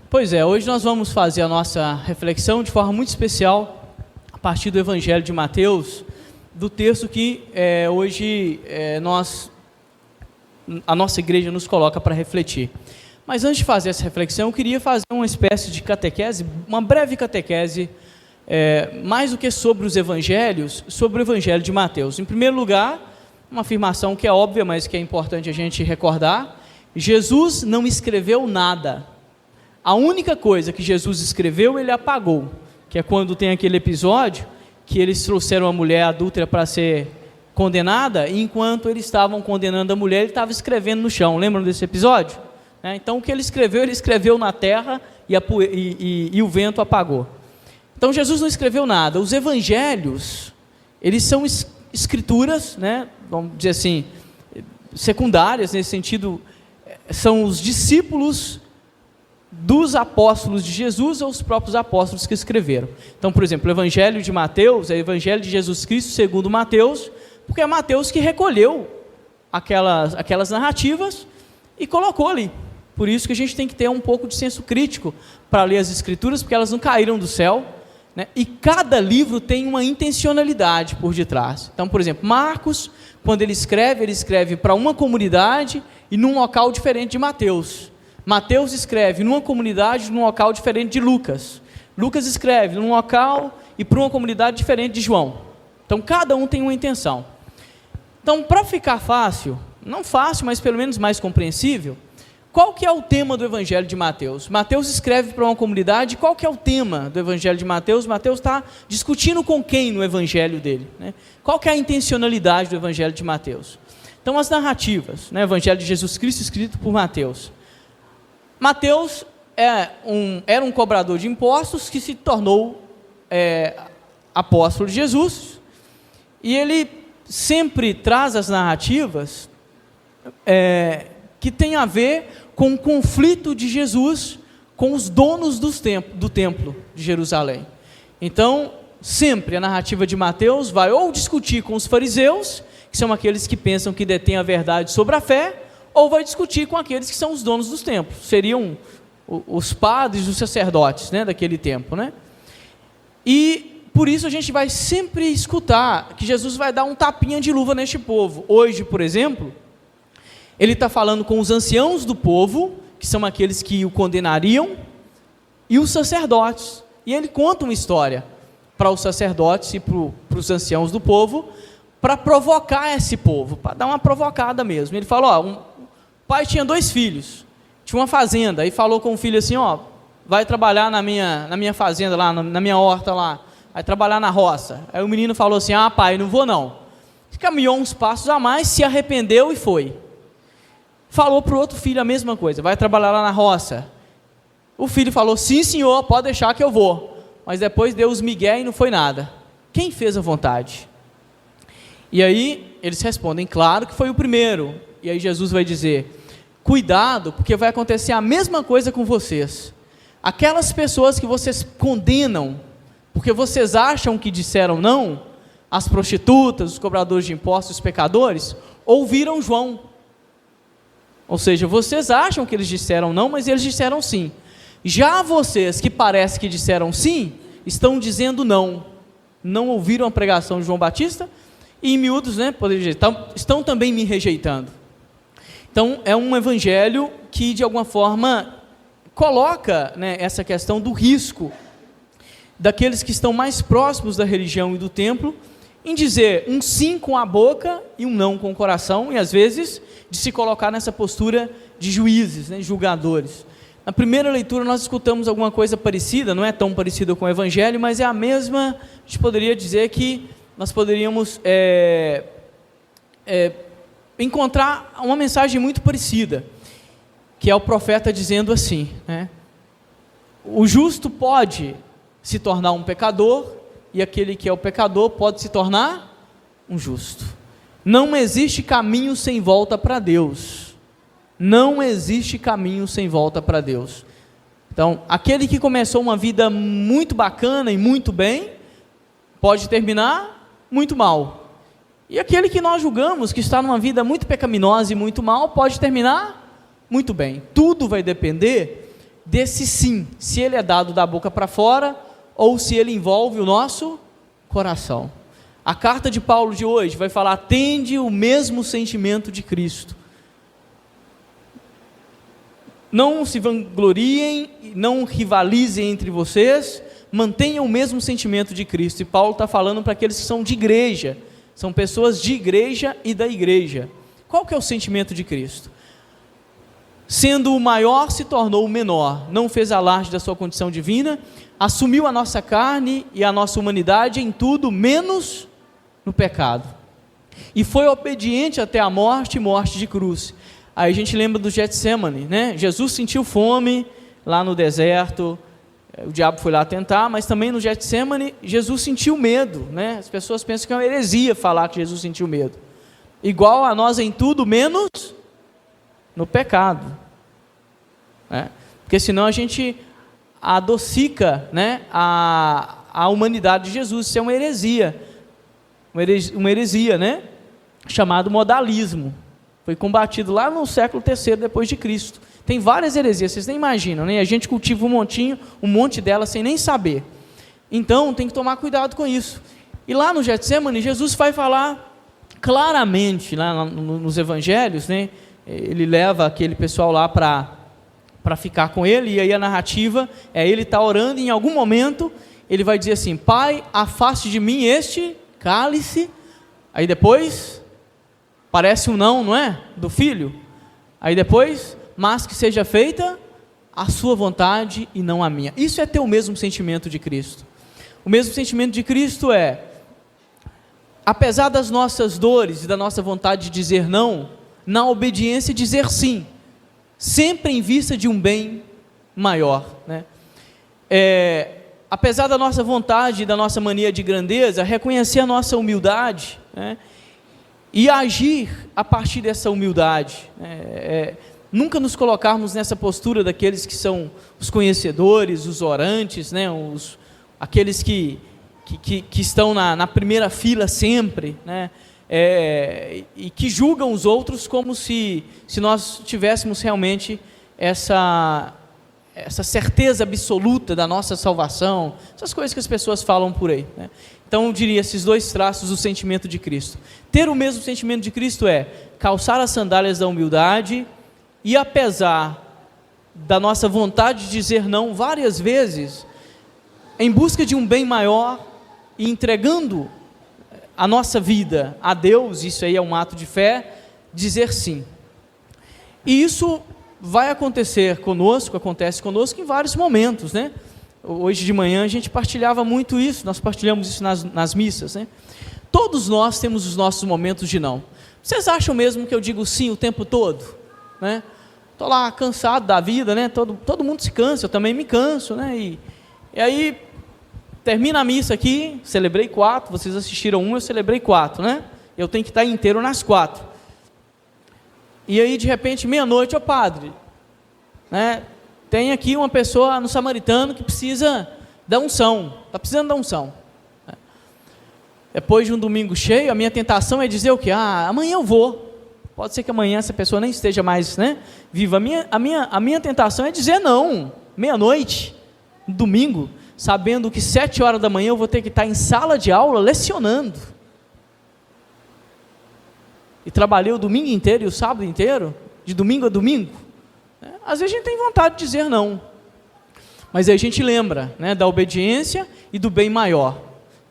Pois é, hoje nós vamos fazer a nossa reflexão de forma muito especial, a partir do Evangelho de Mateus, do texto que hoje a nossa igreja nos coloca para refletir. Mas antes de fazer essa reflexão, eu queria fazer uma espécie de catequese, uma breve catequese, mais do que sobre os evangelhos, sobre o Evangelho de Mateus. Em primeiro lugar, uma afirmação que é óbvia, mas que é importante a gente recordar: Jesus não escreveu nada. A única coisa que Jesus escreveu, ele apagou, que é quando tem aquele episódio que eles trouxeram a mulher adúltera para ser condenada, e enquanto eles estavam condenando a mulher, ele estava escrevendo no chão. Lembram desse episódio? Então o que ele escreveu na terra e o vento apagou. Então Jesus não escreveu nada. Os evangelhos, eles são escrituras, vamos dizer assim, secundárias, nesse sentido, são os discípulos dos apóstolos de Jesus ou os próprios apóstolos que escreveram. Então, por exemplo, o Evangelho de Mateus é o Evangelho de Jesus Cristo segundo Mateus, porque é Mateus que recolheu aquelas narrativas e colocou ali. Por isso que a gente tem que ter um pouco de senso crítico para ler as Escrituras, porque elas não caíram do céu, e cada livro tem uma intencionalidade por detrás. Então, por exemplo, Marcos, quando ele escreve para uma comunidade e num local diferente de Mateus. Mateus escreve numa comunidade, num local diferente de Lucas. Lucas escreve num local e para uma comunidade diferente de João. Então, cada um tem uma intenção. Então, para ficar fácil, não fácil, mas pelo menos mais compreensível, qual que é o tema do Evangelho de Mateus? Mateus escreve para uma comunidade, qual que é o tema do Evangelho de Mateus? Mateus está discutindo com quem no Evangelho dele? Qual que é a intencionalidade do Evangelho de Mateus? Então, as narrativas, Evangelho de Jesus Cristo escrito por Mateus. Mateus era um cobrador de impostos que se tornou apóstolo de Jesus, e ele sempre traz as narrativas que tem a ver com o conflito de Jesus com os donos do templo de Jerusalém. Então, sempre a narrativa de Mateus vai ou discutir com os fariseus, que são aqueles que pensam que detêm a verdade sobre a fé, ou vai discutir com aqueles que são os donos dos templos, seriam os padres, os sacerdotes, daquele tempo, E por isso a gente vai sempre escutar que Jesus vai dar um tapinha de luva neste povo. Hoje, por exemplo, ele está falando com os anciãos do povo, que são aqueles que o condenariam, e os sacerdotes. E ele conta uma história para os sacerdotes e para os anciãos do povo, para provocar esse povo, para dar uma provocada mesmo. Ele fala, o pai tinha 2 filhos, tinha uma fazenda, e falou com o filho assim, vai trabalhar na minha fazenda lá, na minha horta lá, vai trabalhar na roça. Aí o menino falou assim, pai, não vou não. Caminhou uns passos a mais, se arrependeu e foi. Falou para o outro filho a mesma coisa, vai trabalhar lá na roça. O filho falou, sim senhor, pode deixar que eu vou. Mas depois deu os migué e não foi nada. Quem fez a vontade? E aí eles respondem, claro que foi o primeiro. E aí Jesus vai dizer, cuidado, porque vai acontecer a mesma coisa com vocês. Aquelas pessoas que vocês condenam, porque vocês acham que disseram não, as prostitutas, os cobradores de impostos, os pecadores, ouviram João. Ou seja, vocês acham que eles disseram não, mas eles disseram sim. Já vocês que parece que disseram sim, estão dizendo não. Não ouviram a pregação de João Batista, e em miúdos, estão também me rejeitando. Então, é um evangelho que, de alguma forma, coloca essa questão do risco daqueles que estão mais próximos da religião e do templo, em dizer um sim com a boca e um não com o coração, e às vezes de se colocar nessa postura de juízes, julgadores. Na primeira leitura nós escutamos alguma coisa parecida, não é tão parecida com o evangelho, mas é a mesma. A gente poderia dizer que nós poderíamos encontrar uma mensagem muito parecida, que é o profeta dizendo assim, o justo pode se tornar um pecador, e aquele que é o pecador pode se tornar um justo. Não existe caminho sem volta para Deus. Não existe caminho sem volta para Deus. Então, aquele que começou uma vida muito bacana e muito bem, pode terminar muito mal. E aquele que nós julgamos que está numa vida muito pecaminosa e muito mal, pode terminar muito bem. Tudo vai depender desse sim, se ele é dado da boca para fora ou se ele envolve o nosso coração. A carta de Paulo de hoje vai falar: tende o mesmo sentimento de Cristo. Não se vangloriem, não rivalizem entre vocês, mantenham o mesmo sentimento de Cristo. E Paulo está falando para aqueles que são de igreja, são pessoas de igreja e da igreja. Qual que é o sentimento de Cristo? Sendo o maior, se tornou o menor, não fez alarde da sua condição divina, assumiu a nossa carne e a nossa humanidade em tudo, menos no pecado. E foi obediente até a morte, morte de cruz. Aí a gente lembra do Getsemane, né? Jesus sentiu fome lá no deserto, o diabo foi lá tentar, mas também no Getsemane, Jesus sentiu medo, né? As pessoas pensam que é uma heresia falar que Jesus sentiu medo. Igual a nós em tudo, menos no pecado, né? Porque senão a gente adocica, né, a humanidade de Jesus. Isso é uma heresia, né, chamado modalismo. Foi combatido lá no século III depois de Cristo. Tem várias heresias, vocês nem imaginam, né? A gente cultiva um monte delas sem nem saber. Então tem que tomar cuidado com isso. E lá no Getsemane, Jesus vai falar claramente, lá nos evangelhos, né? Ele leva aquele pessoal lá para ficar com ele, e aí a narrativa é ele está orando, e em algum momento ele vai dizer assim: Pai, afaste de mim este cálice. Aí depois parece um não é? Do filho. Aí depois, mas que seja feita a sua vontade e não a minha. Isso é ter o mesmo sentimento de Cristo. O mesmo sentimento de Cristo é, apesar das nossas dores e da nossa vontade de dizer não, na obediência dizer sim, sempre em vista de um bem maior, né? Apesar da nossa vontade e da nossa mania de grandeza, reconhecer a nossa humildade, né? E agir a partir dessa humildade, nunca nos colocarmos nessa postura daqueles que são os conhecedores, os orantes, né? Aqueles que estão na primeira fila sempre, né? E que julgam os outros como se nós tivéssemos realmente essa certeza absoluta da nossa salvação, essas coisas que as pessoas falam por aí, né? Então eu diria esses dois traços do sentimento de Cristo. Ter o mesmo sentimento de Cristo é calçar as sandálias da humildade e, apesar da nossa vontade de dizer não várias vezes, em busca de um bem maior e entregando a nossa vida a Deus, isso aí é um ato de fé, dizer sim. E isso vai acontecer conosco, acontece conosco em vários momentos, né? Hoje de manhã a gente partilhava muito isso, nós partilhamos isso nas missas, né? Todos nós temos os nossos momentos de não. Vocês acham mesmo que eu digo sim o tempo todo, né? Estou lá cansado da vida, né? Todo mundo se cansa, eu também me canso, né? E aí termina a missa aqui, celebrei 4, vocês assistiram 1, eu celebrei 4, né? Eu tenho que estar inteiro nas 4. E aí de repente, meia-noite, ô padre, né? Tem aqui uma pessoa no Samaritano que precisa da unção, está precisando da unção. Depois de um domingo cheio, a minha tentação é dizer o quê? Amanhã eu vou. Pode ser que amanhã essa pessoa nem esteja mais, né, viva. A minha tentação é dizer não, meia-noite, domingo, sabendo que 7 horas da manhã eu vou ter que estar em sala de aula lecionando. E trabalhei o domingo inteiro e o sábado inteiro, de domingo a domingo. Às vezes a gente tem vontade de dizer não, mas aí a gente lembra, né, da obediência e do bem maior.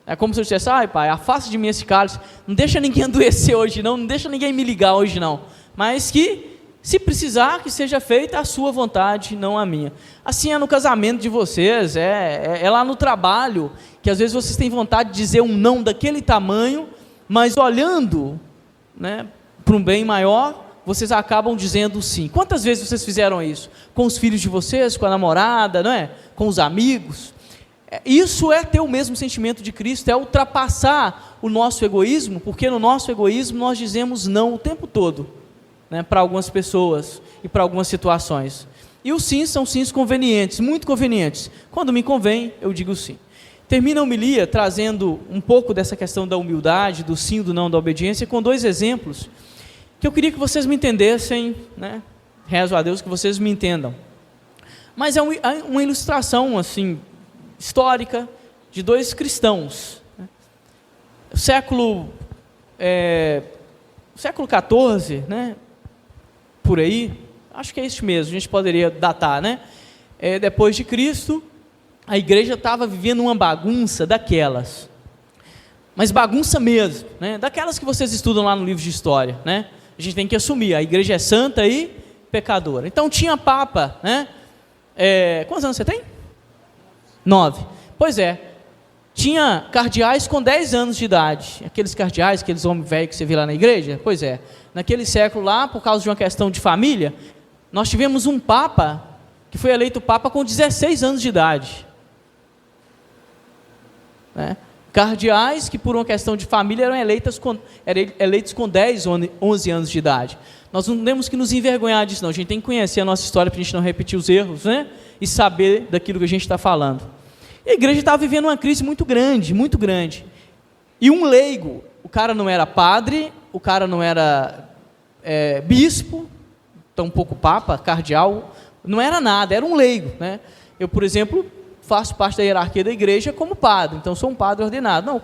É como se eu dissesse: ai pai, afasta de mim esse cálice, não deixa ninguém adoecer hoje não deixa ninguém me ligar hoje não, mas que, se precisar, que seja feita a sua vontade, não a minha. Assim é no casamento de vocês, é lá no trabalho, que às vezes vocês têm vontade de dizer um não daquele tamanho, mas olhando, né, para um bem maior, vocês acabam dizendo sim. Quantas vezes vocês fizeram isso? Com os filhos de vocês, com a namorada, não é? Com os amigos? Isso é ter o mesmo sentimento de Cristo, é ultrapassar o nosso egoísmo, porque no nosso egoísmo nós dizemos não o tempo todo, né, para algumas pessoas e para algumas situações. E os sims são sims convenientes, muito convenientes. Quando me convém, eu digo sim. Termina a homilia trazendo um pouco dessa questão da humildade, do sim, do não, da obediência, com 2 exemplos, que eu queria que vocês me entendessem, né? Rezo a Deus que vocês me entendam. mas é uma ilustração assim, histórica de dois cristãos. O século XIV, né? Por aí, acho que é isso mesmo, a gente poderia datar, né? Depois de Cristo, a igreja estava vivendo uma bagunça daquelas, mas bagunça mesmo, né? Daquelas que vocês estudam lá no livro de história, né? A gente tem que assumir, a igreja é santa e pecadora. Então tinha papa, né? Quantos anos você tem? 9. Pois é, tinha cardeais com 10 anos de idade, aqueles cardeais, aqueles homens velhos que você vê lá na igreja. Pois é, naquele século lá, por causa de uma questão de família, nós tivemos um papa que foi eleito papa com 16 anos de idade, né? Cardeais que por uma questão de família eram eleitos com 10, 11 anos de idade. Nós não temos que nos envergonhar disso não, a gente tem que conhecer a nossa história para a gente não repetir os erros, né? E saber daquilo que a gente está falando. E a igreja estava vivendo uma crise muito grande, muito grande. E um leigo, o cara não era padre, o cara não era bispo, tampouco papa, cardeal, não era nada, era um leigo, né? Eu, por exemplo, faço parte da hierarquia da igreja como padre, então sou um padre ordenado. Não, o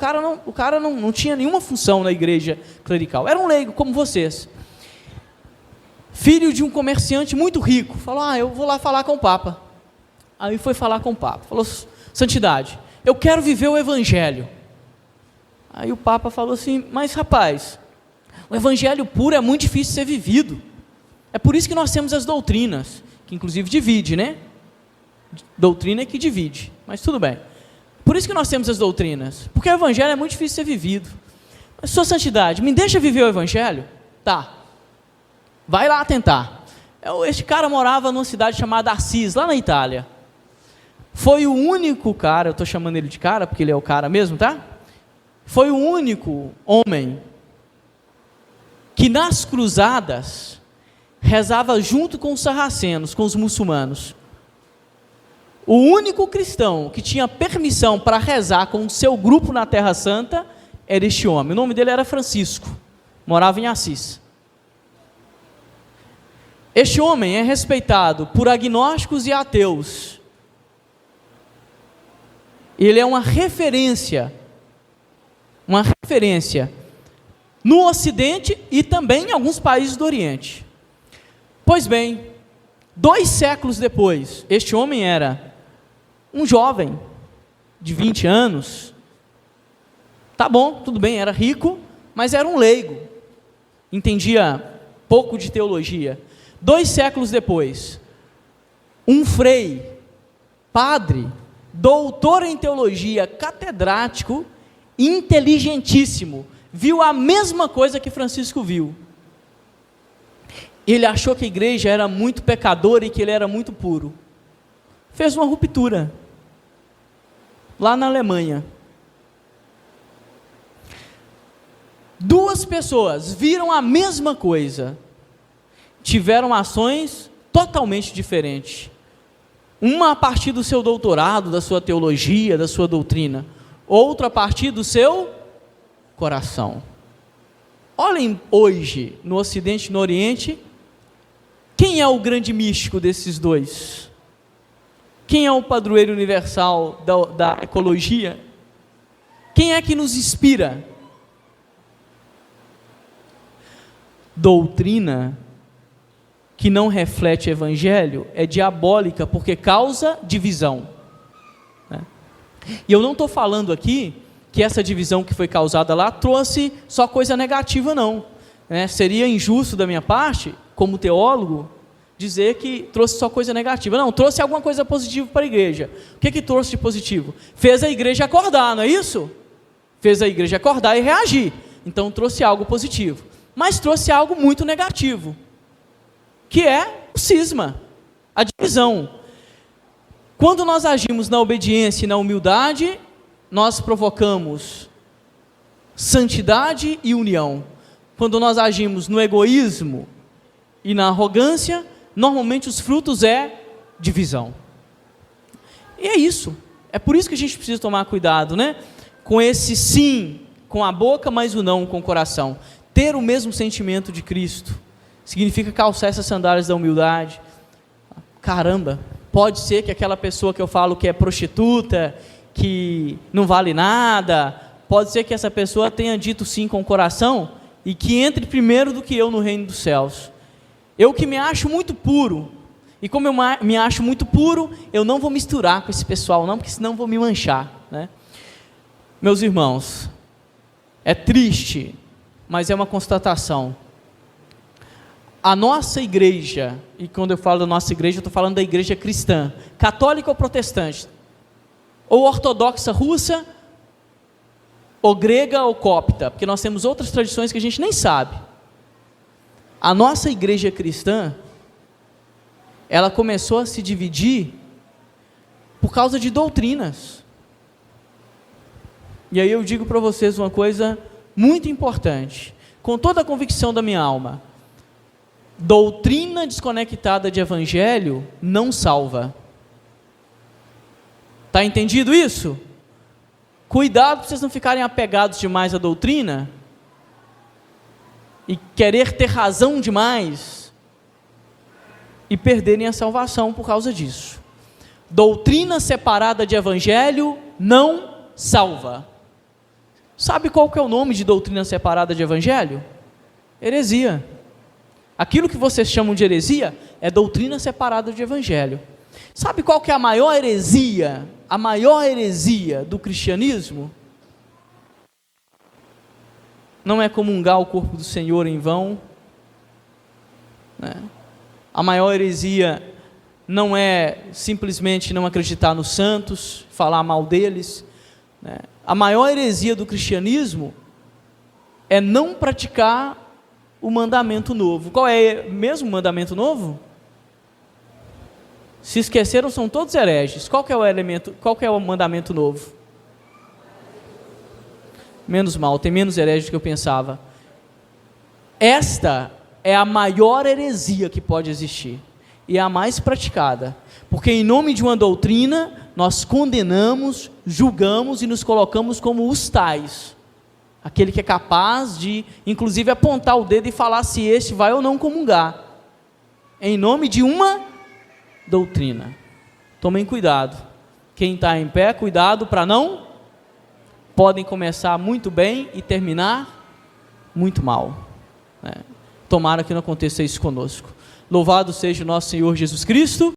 cara não tinha nenhuma função na igreja clerical, era um leigo como vocês. Filho de um comerciante muito rico, falou, eu vou lá falar com o Papa. Aí foi falar com o Papa, falou, santidade, eu quero viver o evangelho. Aí o Papa falou assim, mas rapaz, o evangelho puro é muito difícil de ser vivido, é por isso que nós temos as doutrinas, que inclusive divide, né? Doutrina é que divide, mas tudo bem. Por isso que nós temos as doutrinas, porque o evangelho é muito difícil de ser vivido. Mas, sua santidade, me deixa viver o evangelho? Tá, vai lá tentar. Este cara morava numa cidade chamada Assis, lá na Itália. Foi o único cara, eu estou chamando ele de cara, porque ele é o cara mesmo, tá? Foi o único homem que nas cruzadas rezava junto com os sarracenos, com os muçulmanos. O único cristão que tinha permissão para rezar com o seu grupo na Terra Santa era este homem. O nome dele era Francisco, morava em Assis. Este homem é respeitado por agnósticos e ateus. Ele é uma referência no Ocidente e também em alguns países do Oriente. Pois bem, 2 séculos depois, este homem era um jovem de 20 anos, tá bom, tudo bem, era rico, mas era um leigo, entendia pouco de teologia. 2 séculos depois, um frei, padre, doutor em teologia, catedrático, inteligentíssimo, viu a mesma coisa que Francisco viu. Ele achou que a igreja era muito pecadora e que ele era muito puro. Fez uma ruptura, lá na Alemanha. 2 pessoas viram a mesma coisa, tiveram ações totalmente diferentes. Uma a partir do seu doutorado, da sua teologia, da sua doutrina. Outra a partir do seu coração. Olhem hoje, no Ocidente e no Oriente, quem é o grande místico desses dois? Quem é o padroeiro universal da ecologia? Quem é que nos inspira? Doutrina que não reflete o evangelho é diabólica, porque causa divisão, né? E eu não estou falando aqui que essa divisão que foi causada lá trouxe só coisa negativa não, né? Seria injusto da minha parte, como teólogo, dizer que trouxe só coisa negativa. Não, trouxe alguma coisa positiva para a igreja. O que trouxe de positivo? Fez a igreja acordar, não é isso? Fez a igreja acordar e reagir, então trouxe algo positivo, mas trouxe algo muito negativo, que é o cisma, a divisão. Quando nós agimos na obediência e na humildade, nós provocamos santidade e união. Quando nós agimos no egoísmo e na arrogância, normalmente os frutos é divisão. E é isso, é por isso que a gente precisa tomar cuidado, né? Com esse sim com a boca, mas o não com o coração. Ter o mesmo sentimento de Cristo significa calçar essas sandálias da humildade. Caramba, Pode ser que aquela pessoa que eu falo que é prostituta, que não vale nada, pode ser que essa pessoa tenha dito sim com o coração e que entre primeiro do que eu no reino dos céus. Eu que me acho muito puro, e como eu me acho muito puro, eu não vou misturar com esse pessoal não, porque senão vou me manchar, né? Meus irmãos, é triste, mas é uma constatação. A nossa igreja, e quando eu falo da nossa igreja, eu estou falando da igreja cristã, católica ou protestante, ou ortodoxa russa, ou grega ou copta, porque nós temos outras tradições que a gente nem sabe. A nossa igreja cristã, ela começou a se dividir por causa de doutrinas. E aí eu digo para vocês uma coisa muito importante, com toda a convicção da minha alma: doutrina desconectada de evangelho não salva. Está entendido isso? Cuidado para vocês não ficarem apegados demais à doutrina e querer ter razão demais e perderem a salvação por causa disso. Doutrina separada de evangelho não salva. Sabe qual que é o nome de doutrina separada de evangelho? Heresia. Aquilo que vocês chamam de heresia é doutrina separada de evangelho. Sabe qual que é a maior heresia? A maior heresia do cristianismo? Não é comungar o corpo do Senhor em vão, né? A maior heresia não é simplesmente não acreditar nos santos, falar mal deles, né? A maior heresia do cristianismo é não praticar o mandamento novo. Qual é mesmo o mandamento novo? Se esqueceram, são todos hereges. Qual que é o elemento? Qual que é o mandamento novo? Menos mal, tem menos hereges do que eu pensava. Esta é a maior heresia que pode existir e é a mais praticada, porque em nome de uma doutrina nós condenamos, julgamos e nos colocamos como os tais, aquele que é capaz de inclusive apontar o dedo e falar se este vai ou não comungar, em nome de uma doutrina. Tomem cuidado, quem está em pé, cuidado para não, podem começar muito bem e terminar muito mal, né? Tomara que não aconteça isso conosco. Louvado seja o nosso Senhor Jesus Cristo.